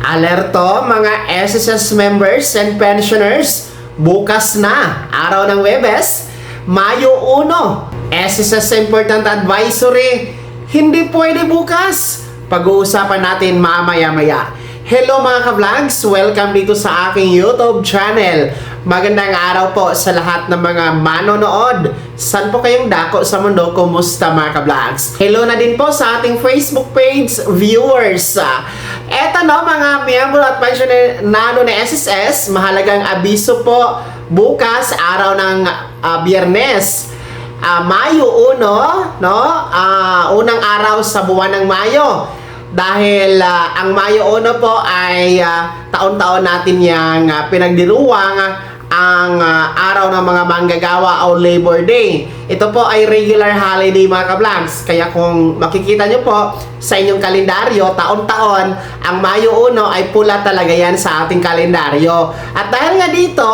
Alerto mga SSS members and pensioners, bukas na, araw ng Webes, Mayo 1, SSS Important Advisory, hindi pwede bukas. Pag-uusapan natin mamaya-maya. Hello mga ka-vlogs, welcome dito sa aking YouTube channel. Magandang araw po sa lahat ng mga manonood. San po kayong dako sa mundo? Kumusta mga ka-vlogs? Hello na din po sa ating Facebook page viewers. Eto no mga miyembro at pensioner nano na SSS, mahalagang abiso po bukas araw ng Biyernes. Mayo 1, no? Unang araw sa buwan ng Mayo. Dahil ang Mayo 1 po ay taon-taon natin yang pinagdiruwang ang araw ng mga manggagawa o Labor Day. Ito po ay regular holiday mga ka-vlogs. Kaya kung makikita nyo po sa inyong kalendaryo, taon-taon, ang Mayo 1 ay pula talaga yan sa ating kalendaryo. At dahil nga dito,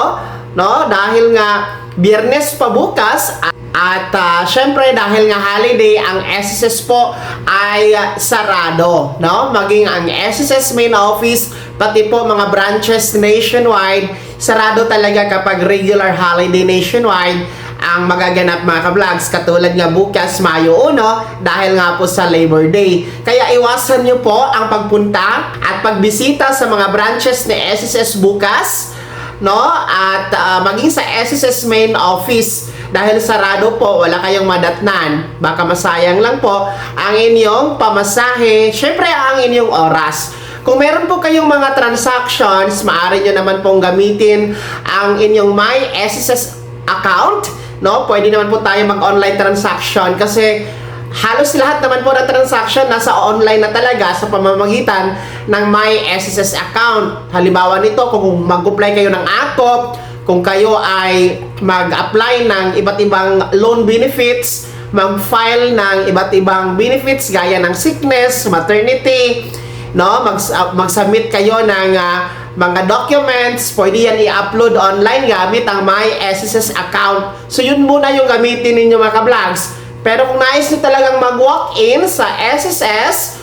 no, dahil nga Biyernes pa bukas, at syempre dahil nga holiday, ang SSS po ay sarado, no? Maging ang SSS main office, pati po mga branches nationwide, sarado talaga kapag regular holiday nationwide ang magaganap mga ka-vlogs. Katulad nga bukas, Mayo 1, dahil nga po sa Labor Day. Kaya iwasan nyo po ang pagpunta at pagbisita sa mga branches ni SSS bukas, no? At maging sa SSS main office, dahil sarado po, wala kayong madatnan, baka masayang lang po ang inyong pamasahe, syempre ang inyong oras. Kung meron po kayong mga transactions, maaari nyo naman pong gamitin ang inyong My SSS account, no? Pwede naman po tayo mag-online transaction kasi halos lahat naman po na transaction nasa online na talaga sa pamamagitan ng My SSS account. Halimbawa nito, kung mag-apply kayo ng AKOP, kung kayo ay mag-apply ng iba't ibang loan benefits, mag-file ng iba't ibang benefits gaya ng sickness, maternity, no? Mag-submit kayo ng mga documents, pwede yan i-upload online gamit ang My SSS account. So yun muna yung gamitin ninyo mga ka-vlogs. Pero kung nais nyo talagang mag-walk-in sa SSS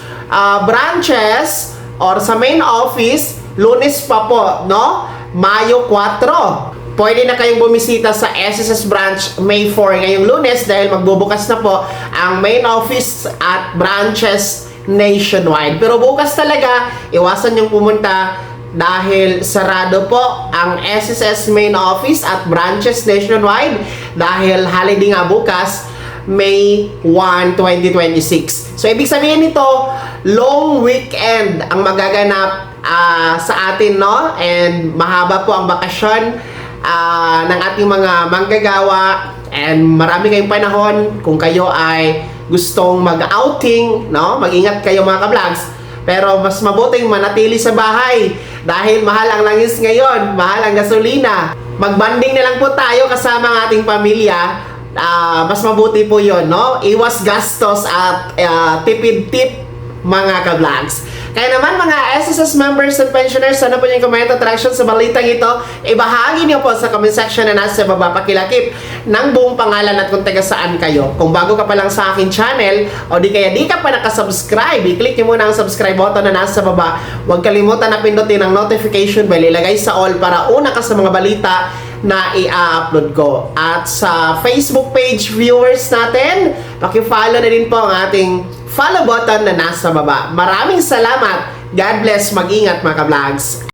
branches or sa main office, Lunes pa po, no? Mayo 4. Pwede na kayong bumisita sa SSS branch May 4 ngayong Lunes dahil magbubukas na po ang main office at branches nationwide. Pero bukas talaga, iwasan yung pumunta dahil sarado po ang SSS main office at branches nationwide dahil holiday nga bukas, May 1, 2026. So, ibig sabihin nito, long weekend ang magaganap sa atin, no? And mahaba po ang bakasyon ng ating mga manggagawa. And marami kayong panahon kung kayo ay gustong mag-outing, no? Mag-ingat kayo mga ka-vlogs. Pero mas mabuting manatili sa bahay dahil mahal ang langis ngayon, mahal ang gasolina. Mag-banding na lang po tayo kasama ang ating pamilya. Mas mabuti po yon, no? Iwas gastos at tipid-tip mga ka-vlogs. Kaya naman mga SSS members and pensioners, sana po yung comment at reaction sa balitang ito, ibahagi niyo po sa comment section na nasa baba, pakilakip ng buong pangalan at kung taga saan kayo. Kung bago ka pa lang sa akin channel o di kaya di ka pa nakasubscribe, i-click niyo muna ang subscribe button na nasa baba. Huwag kalimutan na pindutin ang notification bell, ilagay sa all para una ka sa mga balita na i-upload ko. At sa Facebook page viewers natin, paki-follow na din po ang ating follow button na nasa baba. Maraming salamat. God bless. Mag-ingat mga ka-vlogs.